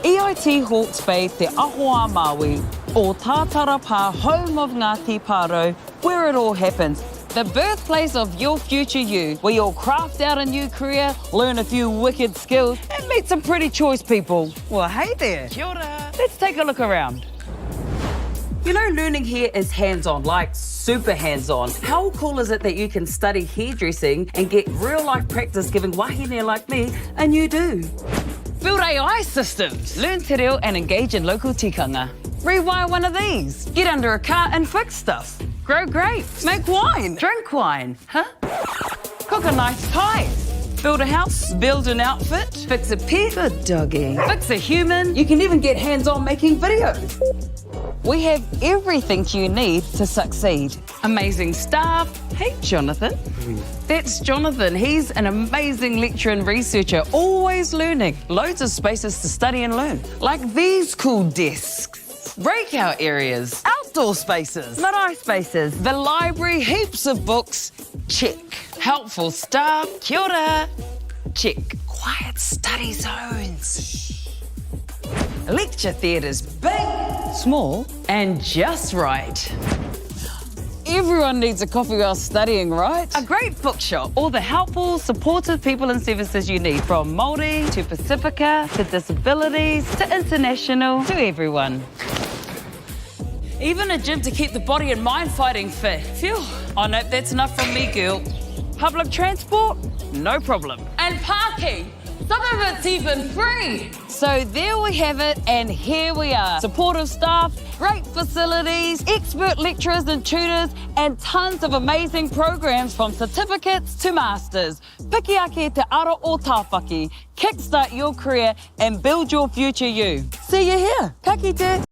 EIT Hawke's Bay te Ahoa Maui, o Tātarapā, home of Ngāti Pāro, where it all happens. The birthplace of your future you, where you'll craft out a new career, learn a few wicked skills, and meet some pretty choice people. Well, hey there. Kia ora. Let's take a look around. You know, learning here is hands-on, like super hands-on. How cool is it that you can study hairdressing and get real-life practice giving wahine like me a new do? Build AI systems, learn te reo and engage in local tikanga. Rewire one of these, get under a car and fix stuff. Grow grapes, make wine, drink wine, cook a nice pie. Build a house, build an outfit, fix a pet, good doggy, fix a human. You can even get hands-on making videos. We have everything you need to succeed. Amazing staff. Hey, Jonathan. That's Jonathan. He's an amazing lecturer and researcher, always learning. Loads of spaces to study and learn. Like these cool desks. Breakout areas. Outdoor spaces. Marae spaces. The library, heaps of books. Check. Helpful staff. Kia ora. Check. Quiet study zones. Lecture theatres, big, small, and just right. Everyone needs a coffee while studying, right? A great bookshop, all the helpful, supportive people and services you need, from Māori to Pacifica to disabilities to international to everyone. Even a gym to keep the body and mind fighting fit. Phew. Oh no, that's enough from me, girl. Public transport? No problem. And parking? Some of it's even free. So there we have it, and here we are. Supportive staff, great facilities, expert lecturers and tutors, and tons of amazing programs from certificates to masters. Piki ake te ara o tāwhaki. Kickstart your career and build your future you. See you here. Ka kite.